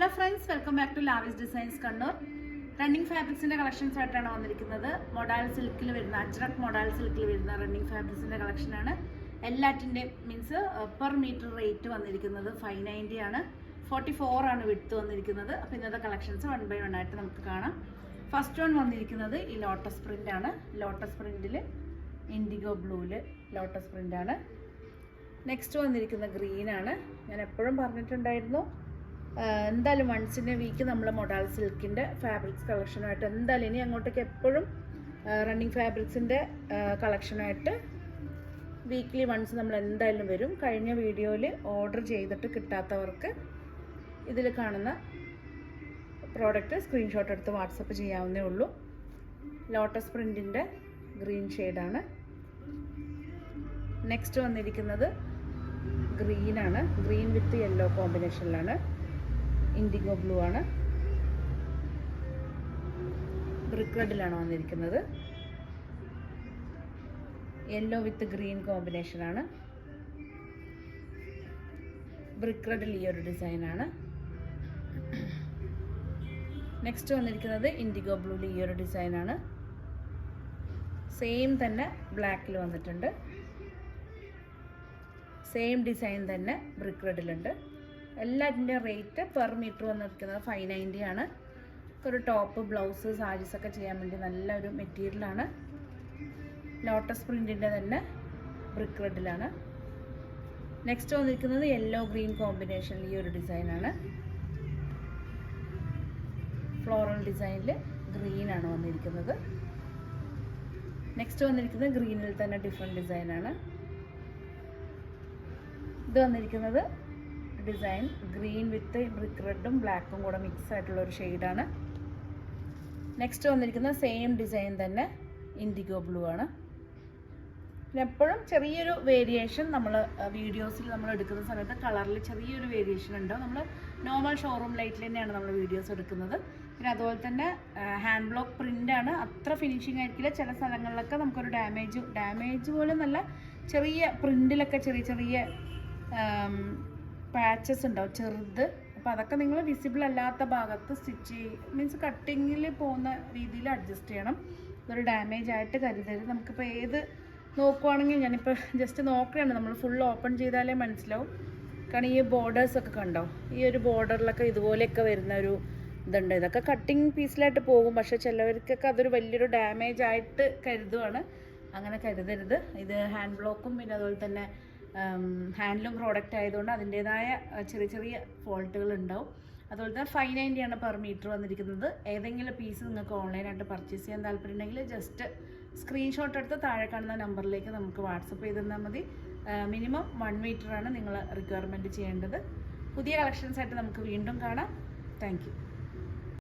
Hello friends, welcome back to Lavis designs Kannur. Running ഫാബ്രിക്സിൻ്റെ collections ആയിട്ടാണ് വന്നിരിക്കുന്നത്. മൊഡാൾ സിൽക്കിൽ വരുന്ന അജ്രക് മൊഡാൾ സിൽക്കിൽ വരുന്ന റണ്ണിങ് ഫാബ്രിക്സിൻ്റെ കളക്ഷനാണ്. എല്ലാറ്റിൻ്റെയും മീൻസ് പെർ മീറ്റർ റേറ്റ് വന്നിരിക്കുന്നത് 590 ആണ്. 44 ആണ് വിഡ്ത്ത് വന്നിരിക്കുന്നത്. അപ്പോൾ ഇന്നത്തെ കളക്ഷൻസ് 1 by 1 ആയിട്ട് നമുക്ക് കാണാം. ഫസ്റ്റ് വൺ വന്നിരിക്കുന്നത് ഈ ലോട്ടസ് പ്രിൻ്റ് ആണ്. ലോട്ടസ് പ്രിൻറ്റിൽ ഇൻഡിഗോ ബ്ലൂവിൽ ലോട്ടസ് പ്രിൻ്റാണ്. നെക്സ്റ്റ് വന്നിരിക്കുന്ന ഗ്രീനാണ്. ഞാൻ എപ്പോഴും പറഞ്ഞിട്ടുണ്ടായിരുന്നു, എന്തായാലും വൺസ് ഇൻ എ വീക്ക് നമ്മൾ മൊഡാൾ സിൽക്കിൻ്റെ ഫാബ്രിക്സ് കളക്ഷനായിട്ട് എന്തായാലും ഇനി അങ്ങോട്ടേക്ക് എപ്പോഴും റണ്ണിങ് ഫാബ്രിക്സിൻ്റെ കളക്ഷനായിട്ട് വീക്ക്ലി വൺസ് നമ്മൾ എന്തായാലും വരും. കഴിഞ്ഞ വീഡിയോയിൽ ഓർഡർ ചെയ്തിട്ട് കിട്ടാത്തവർക്ക് ഇതിൽ കാണുന്ന പ്രോഡക്റ്റ് സ്ക്രീൻഷോട്ട് എടുത്ത് വാട്സപ്പ് ചെയ്യാവുന്നേ ഉള്ളൂ. ലോട്ടസ് പ്രിൻറ്റിൻ്റെ ഗ്രീൻ ഷെയ്ഡാണ്. നെക്സ്റ്റ് വന്നിരിക്കുന്നത് ഗ്രീനാണ്. ഗ്രീൻ വിത്ത് യെല്ലോ കോമ്പിനേഷനിലാണ്. ഇൻഡിഗോ ബ്ലൂ ആണ്. ബ്രിക്ക് റെഡിലാണ് വന്നിരിക്കുന്നത്. യെല്ലോ വിത്ത് ഗ്രീൻ കോമ്പിനേഷനാണ്. ബ്രിക്ക് റെഡിൽ ഈ ഒരു ഡിസൈനാണ്. നെക്സ്റ്റ് വന്നിരിക്കുന്നത് ഇൻഡിഗോ ബ്ലൂവിൽ ഈ ഒരു ഡിസൈനാണ്. സെയിം തന്നെ ബ്ലാക്കിൽ വന്നിട്ടുണ്ട്. സെയിം ഡിസൈൻ തന്നെ ബ്രിക്ക് റെഡിലുണ്ട്. എല്ലാറ്റിൻ്റെ റേറ്റ് പെർ മീറ്റർ വന്നിരിക്കുന്നത് 590 ആണ്. ഒരു ടോപ്പ്, ബ്ലൗസ്, സാരീസൊക്കെ ചെയ്യാൻ വേണ്ടി നല്ലൊരു മെറ്റീരിയലാണ്. ലോട്ടസ് പ്രിൻറ്റിൻ്റെ തന്നെ ബ്രിക്ക് റെഡിലാണ്. നെക്സ്റ്റ് വന്നിരിക്കുന്നത് യെല്ലോ ഗ്രീൻ കോമ്പിനേഷനിൽ ഈ ഒരു ഡിസൈനാണ്. ഫ്ലോറൽ ഡിസൈനിൽ ഗ്രീനാണ് വന്നിരിക്കുന്നത്. നെക്സ്റ്റ് വന്നിരിക്കുന്നത് ഗ്രീനിൽ തന്നെ ഡിഫറെൻറ്റ് ഡിസൈനാണ്. ഇത് വന്നിരിക്കുന്നത് ഡിസൈൻ ഗ്രീൻ വിത്ത് ബ്രിക്ക് റെഡും ബ്ലാക്കും കൂടെ മിക്സ് ആയിട്ടുള്ള ഒരു ഷെയ്ഡാണ്. നെക്സ്റ്റ് വന്നിരിക്കുന്നത് സെയിം ഡിസൈൻ തന്നെ ഇൻഡിഗോ ബ്ലൂ ആണ്. പിന്നെ എപ്പോഴും ചെറിയൊരു വേരിയേഷൻ നമ്മൾ വീഡിയോസിൽ നമ്മൾ എടുക്കുന്ന സമയത്ത് കളറിൽ ചെറിയൊരു വേരിയേഷൻ ഉണ്ടാവും. നമ്മൾ നോർമൽ ഷോറൂം ലൈറ്റിൽ തന്നെയാണ് നമ്മൾ വീഡിയോസ് എടുക്കുന്നത്. പിന്നെ അതുപോലെ തന്നെ ഹാൻഡ് ബ്ലോക്ക് പ്രിൻ്റാണ്. അത്ര ഫിനിഷിംഗ് ആയിരിക്കില്ല. ചില സ്ഥലങ്ങളിലൊക്കെ നമുക്കൊരു ഡാമേജ് പോലെ നല്ല ചെറിയ പ്രിൻറ്റിലൊക്കെ ചെറിയ പാച്ചസ് ഉണ്ടാവും, ചെറുത്. അപ്പോൾ അതൊക്കെ നിങ്ങൾ വിസിബിൾ അല്ലാത്ത ഭാഗത്ത് സ്റ്റിച്ച് മീൻസ് കട്ടിങ്ങിൽ പോകുന്ന രീതിയിൽ അഡ്ജസ്റ്റ് ചെയ്യണം. ഇതൊരു ഡാമേജ് ആയിട്ട് കരുതരുത്. നമുക്കിപ്പോൾ ഏത് നോക്കുവാണെങ്കിൽ, ഞാനിപ്പോൾ ജസ്റ്റ് നോക്കുകയാണ്, നമ്മൾ ഫുൾ ഓപ്പൺ ചെയ്താലേ മനസ്സിലാവും. കാരണം ഈ ബോർഡേഴ്സൊക്കെ കണ്ടോ, ഈ ഒരു ബോർഡറിലൊക്കെ ഇതുപോലെയൊക്കെ വരുന്ന ഒരു ഇതുണ്ട്. ഇതൊക്കെ കട്ടിങ് പീസിലായിട്ട് പോകും, പക്ഷേ ചിലവർക്കൊക്കെ അതൊരു വലിയൊരു ഡാമേജ് ആയിട്ട് കരുതുവാണ്. അങ്ങനെ കരുതരുത്. ഇത് ഹാൻഡ് ബ്ലോക്കും പിന്നെ അതുപോലെ തന്നെ ഹാൻഡ്ലൂം പ്രോഡക്റ്റ് ആയതുകൊണ്ട് അതിൻ്റേതായ ചെറിയ ഫോൾട്ടുകൾ ഉണ്ടാവും. അതുപോലെ തന്നെ 590 ആണ് പെർ മീറ്റർ വന്നിരിക്കുന്നത്. ഏതെങ്കിലും പീസ് നിങ്ങൾക്ക് ഓൺലൈനായിട്ട് പർച്ചേസ് ചെയ്യാൻ താല്പര്യമുണ്ടെങ്കിൽ ജസ്റ്റ് സ്ക്രീൻഷോട്ട് എടുത്ത് താഴെ കാണുന്ന നമ്പറിലേക്ക് നമുക്ക് വാട്സപ്പ് ചെയ്ത് തന്നാൽ മതി. മിനിമം 1 മീറ്ററാണ് നിങ്ങൾ റിക്വയർമെൻറ്റ് ചെയ്യേണ്ടത്. പുതിയ കളക്ഷൻസായിട്ട് നമുക്ക് വീണ്ടും കാണാം. Thank you.